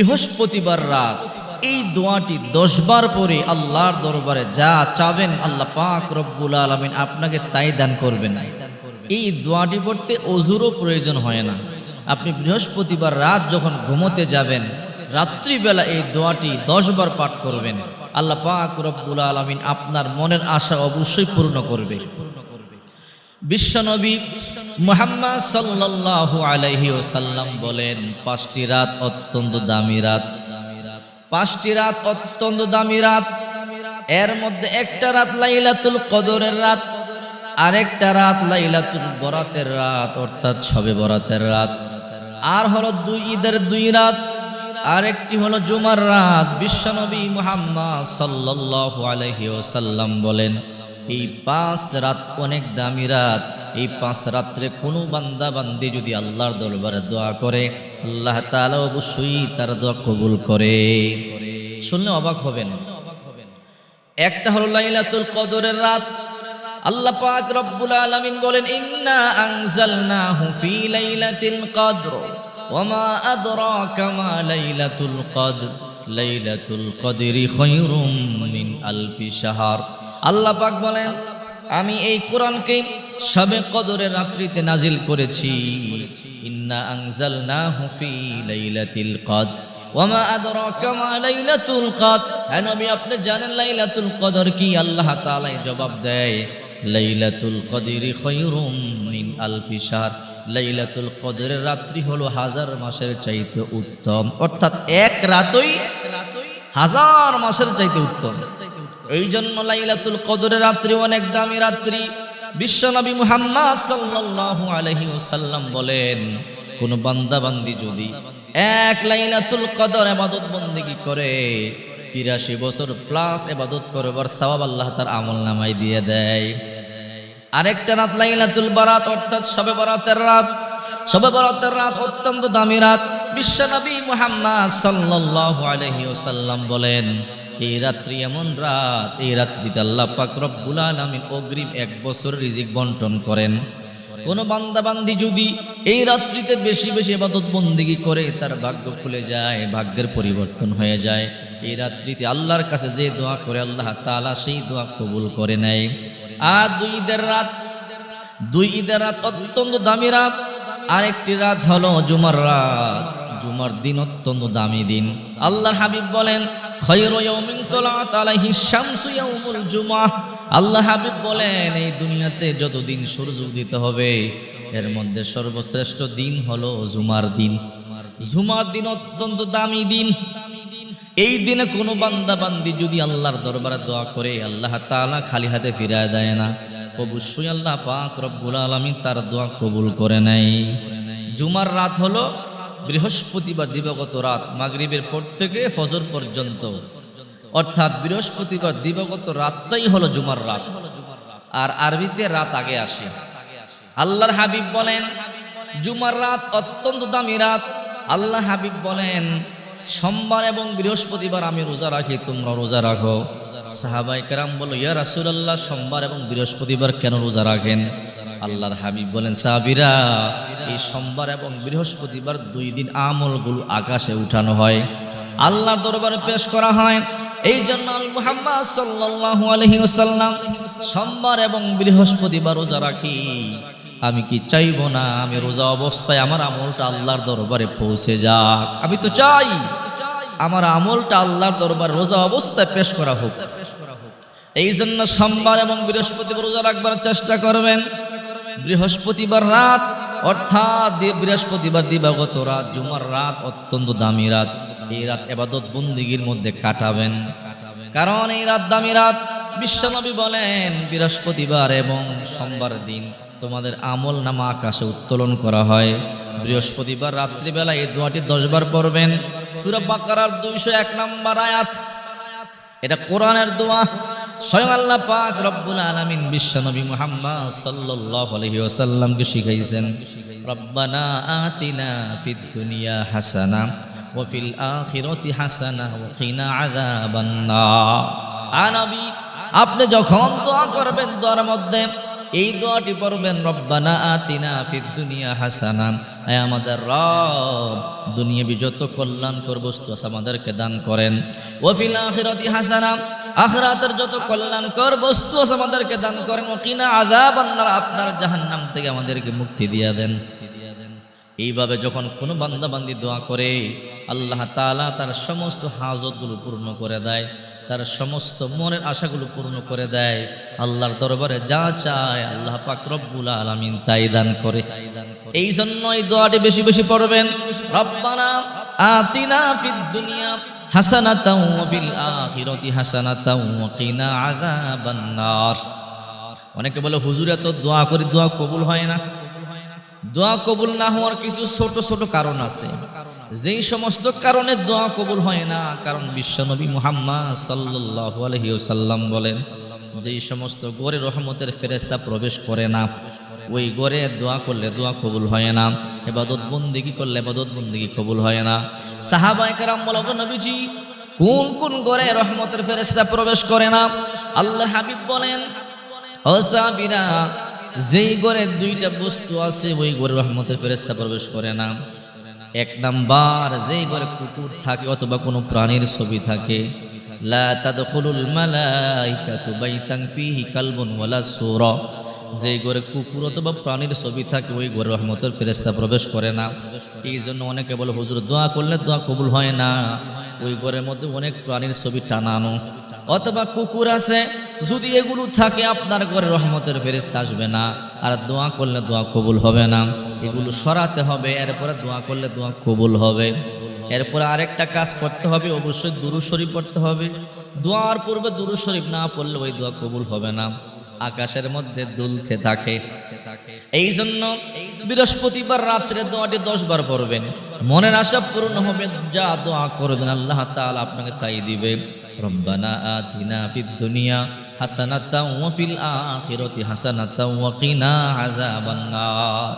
বৃহস্পতিবার রাত এই দোয়াটি 10 বার পরে আল্লাহর দরবারে যা চাবেন আল্লাহ পাক রব্বুল আলামিন আপনাকে তাই দান করবেন। এই দোয়াটি পড়তে ওযুরও প্রয়োজন হয় না। আপনি বৃহস্পতিবার রাত যখন ঘুমোতে যাবেন রাত্রিবেলা এই দোয়াটি 10 বার পাঠ করবেন, আল্লাহ পাক রব্বুল আলামিন আপনার মনের আশা অবশ্যই পূর্ণ করবে। বিশ্বনবী মুহাম্মদ সাল্লাল্লাহু আলাইহি ওয়াসাল্লাম বলেন, 5টি রাত অত্যন্ত দামি রাত। 5টি রাত অত্যন্ত দামি রাত। এর মধ্যে একটা রাত লাইলাতুল কদরের রাত, আরেকটা রাত লাইলাতুল বরাতের রাত অর্থাৎ শবে বরাতের রাত, আর হলো ঈদের 2 রাত, আরেকটি হলো জুমার রাত। বিশ্বনবী মুহাম্মদ সাল্লাল্লাহু আলাইহি ওয়াসাল্লাম বলেন, এই 5 রাত অনেক দামি রাত। এই 5 রাত্রে কোনো বান্দা বান্দি যদি আল্লাহর দরবারে দোয়া করে আল্লাহ তাআলা অবশ্যই তার দোয়া কবুল করে। শুনলে অবাক হবেন। একটা হলো লাইলাতুল কদরের রাত। আল্লাহ পাক রব্বুল আলামিন বলেন, ইন্না আনজালনাহু ফি লাইলাতিল কদর ওয়া মা আদরাকা মা লাইলাতুল কদর লাইলাতুল কদরি খায়রুম মিন আলফি শাহর। আল্লাহ পাক বলেন, আমি এই কোরআনকে শবে কদরের রাত্রিতে নাজিল করেছি। ইন্না আনজালনাহু ফি লাইলাতিল কদর ওয়া মা আদরাকা মা লাইলাতুল কদর। হে নবী, আপনি জানেন লাইলাতুল কদর কি? আল্লাহ তাআলা জবাব দেয়, লাইলাতুল কদরি খায়রুম মিন আলফি শাহর। লাইলাতুল কদরের রাত্রি হলো 1000 মাসের চাইতে উত্তম, অর্থাৎ এক রাতই 1000 মাসের চাইতে উত্তম। এই জন্য লাইলাতুল কদরের রাত্রি অনেক দামি রাত্রি। বিশ্বনবী মুহাম্মদ সাল্লাল্লাহু আলাইহি ওয়াসাল্লাম বলেন, কোন বান্দা বান্দি যদি এক লাইলাতুল কদর ইবাদত বندگی করে 83 বছর প্লাস ইবাদত করবার সওয়াব আল্লাহ তার আমলনামায় দিয়ে দেয়। আরেকটা রাত লাইলাতুল বারাত অর্থাৎ শবে বরাতের রাত। শবে বরাতের রাত অত্যন্ত দামি রাত। বিশ্বনবী মুহাম্মদ সাল্লাল্লাহু আলাইহি ওয়াসাল্লাম বলেন, এই রাত্রি এমন রাত, এই রাত্রিতে আল্লাহ পাক রব্বুল আলামিন অগ্রিম 1 বছর রিজিক বন্টন করেন। কোন বান্দা বান্দি যদি এই রাত্রিতে বেশি বেশি ইবাদত বندگی করে তার ভাগ্য খুলে যায়, ভাগ্যের পরিবর্তন হয়ে যায়। এই রাত্রিতে আল্লাহর কাছে যে দোয়া করে আল্লাহ তাআলা সেই দোয়া কবুল করে নেয়। আর 2 ঈদের রাত অত্যন্ত দামি রাত। আরেকটি রাত হলো জুমার রাত। জুমার দিন অত্যন্ত দামি দিন। আল্লাহর হাবিব বলেন, খায়রু ইয়াউমিন তালাআত আলাইহিশ শামসু ইয়াউমুল জুমআহ। আল্লাহ হাবিব বলেন, এই দুনিয়াতে যত দিন সূর্য উদিত হবে এর মধ্যে সর্বশ্রেষ্ঠ দিন হলো জুমার দিন। জুমার দিন অত্যন্ত দামি দিন। এই দিনে কোনো বান্দা বান্দি যদি আল্লাহর দরবারে দোয়া করে আল্লাহ তাআলা খালি হাতে ফিরায় দেয় না, অবশ্যই আল্লাহ পাক রব্বুল আলামিন তার দোয়া কবুল করে নেয়। জুমার রাত হলো বৃহস্পতিবার দিবাগত রাত, মাগরিবের পর থেকে ফজর পর্যন্ত, অর্থাৎ বৃহস্পতিবার দিবাগত রাতটাই হলো জুমার রাত। আর আরবিতে রাত আগে আসে। আল্লাহর হাবিব বলেন, জুমার রাত অত্যন্ত দামি রাত। আল্লাহ হাবিব বলেন, সোমবার এবং বৃহস্পতিবার আমি রোজা রাখি, তোমরা রোজা রাখো। সাহাবায়ে কেরাম বলল, ইয়া রাসূলুল্লাহ, সোমবার এবং বৃহস্পতিবার কেন রোজা রাখেন? আল্লাহর হাবিব বলেন, সাহাবীরা, এই সোমবার এবং বৃহস্পতিবার 2 দিন আমলগুলো আকাশে উঠানো হয়, আল্লাহর দরবারে পেশ করা হয়। এই জন্য আমি মুহাম্মদ সাল্লাল্লাহু আলাইহি ওয়াসাল্লাম সোমবার এবং বৃহস্পতিবার রোজা রাখি। আমি কি চাইবো না আমি রোজা অবস্থায় আমার আমলটা আল্লাহর দরবারে পৌঁছে যাক? আমি তো চাই আমার আমলটা আল্লাহর দরবারে রোজা অবস্থায় পেশ করা হোক। এই জন্য সোমবার এবং বৃহস্পতিবার রোজা রাখবার চেষ্টা করবেন। বৃহস্পতিবার রাত অর্থাৎ বৃহস্পতিবার দিবাগত রাত, জুমার রাত অত্যন্ত দামি রাত। এই রাত ইবাদত বندگির মধ্যে কাটাবেন, কারণ এই রাত দামি রাত। বিশ্বনবী বলেন, বৃহস্পতিবার এবং সোমবার দিন তোমাদের আমল নামা আকাশে উত্তোলন করা হয়। বৃহস্পতিবার রাত্রিবেলা এই দোয়াটি 10 বার পড়বেন। সূরা বাকারার 201 নম্বর আয়াত, এটা কোরআনের দোয়া। স্বয়ং আল্লাহ পাক রব্বুল আলামিন বিশ্বনবী মুহাম্মদ সাল্লাল্লাহু আলাইহি ওয়াসাল্লামকে শিখাইছেন, রব্বানা আতিনা ফিদ দুনিয়া হাসানা ওয়া ফিল আখিরাতি হাসানা ওয়া কিনা আযাবান নার। নবী, আপনি যখন দোয়া করবেন দোয়ার মধ্যে এই দোয়াটি পড়বেন, রব্বানা আতিনা ফিদ দুনিয়া হাসানা, আয় আমাদের রব দুনিয়াবি যত কল্যাণকর বস্তু আছে আমাদেরকে দান করেন, ওয়া ফিল আখিরাতি হাসানা, আখিরাতের যত কল্যাণকর বস্তু আছে আমাদেরকে দান করেন, ওয়া কিনা আযাবান নার, আপনার জাহান্নাম থেকে আমাদেরকে মুক্তি দিয়ে দেন। এইভাবে যখন কোনো বান্দা বান্দি দোয়া করে, আল্লাহ তাআলা তার সমস্ত হাজতগুলো পূর্ণ করে দেয়, তার সমস্ত মনের আশাগুলো পূর্ণ করে দেয়। আল্লাহর দরবারে যা চায় আল্লাহ পাক রব্বুল আলামিন তাই দান করে। এই জন্য এই দোয়াটি বেশি বেশি পড়বেন, রব্বানা আতিনা ফিদ দুনিয়া হাসানাতাও ওয়া ফিল আখিরাতি হাসানাতাও ওয়া কিনা আযাবান নার। অনেকে বলে হুজুর এত দোয়া করি দোয়া কবুল হয় না। দোয়া কবুল না হওয়ার কিছু ছোট ছোট কারণ আছে, যেই সমস্ত কারণে দোয়া কবুল হয় না, কারণ বিশ্বনবী মুহাম্মদ সাল্লাল্লাহু আলাইহি ওয়াসাল্লাম বলেন, যেই সমস্ত ঘরে রহমতের ফেরেশতা প্রবেশ করে না, ওই ঘরে দোয়া করলে দোয়া কবুল হয় না, ইবাদত বন্দেগী করলে ইবাদত বন্দেগী কবুল হয় না। সাহাবায়ে কেরাম বলেন, নবীজি কোন কোন ঘরে রহমতের ফেরেশতা প্রবেশ করে না? আল্লাহর হাবিব বলেন, ও সাহাবীরা, যেই ঘরে দুইটা বস্তু আছে ওই ঘরে রহমতের ফেরেশতা প্রবেশ করে না। এক নাম্বার, যেই ঘরে কুকুর থাকে অথবা কোনো প্রাণীর ছবি থাকে, লা তাদখুলুল মালাইকাতু বাইতান ফীহি কালবুন ওয়ালা সূরা, যেই ঘরে কুকুর অথবা প্রাণীর ছবি থাকে ওই ঘরে রহমতের ফেরেশতা প্রবেশ করে না। এই জন্য অনেকে বলে হুজুর দোয়া করলে দোয়া কবুল হয় না, ওই ঘরের মধ্যে অনেক প্রাণীর ছবি টানানো অথবা কুকুর আছে, যদি এগুলো থাকে আপনার ঘরে রহমতের ফেরেশতা আসবে না, আর দোয়া করলে দোয়া কবুল হবে না। এগুলো সরাতে হবে, এরপরে দোয়া করলে দোয়া কবুল হবে। এরপরে আরেকটা কাজ করতে হবে, অবশ্যই দুরূদ শরীফ পড়তে হবে। দোয়ার পূর্বে দুরূদ শরীফ না পড়লে ওই দোয়া কবুল হবে না, আকাশের মধ্যে দুলতে থাকে। এই জন্য বৃহস্পতিবার রাত্রে দোয়াটি 10 বার পড়বেন, মনের আশা পূর্ণ হবে, যা দোয়া করবেন আল্লাহ তাআলা আপনাকে তাই দিবে। রব্বানা আতিনা ফিদ দুনিয়া হাসানাতাও ওয়া ফিল আখিরাতি হাসানাতাও ওয়া কিনা আযাবান নার।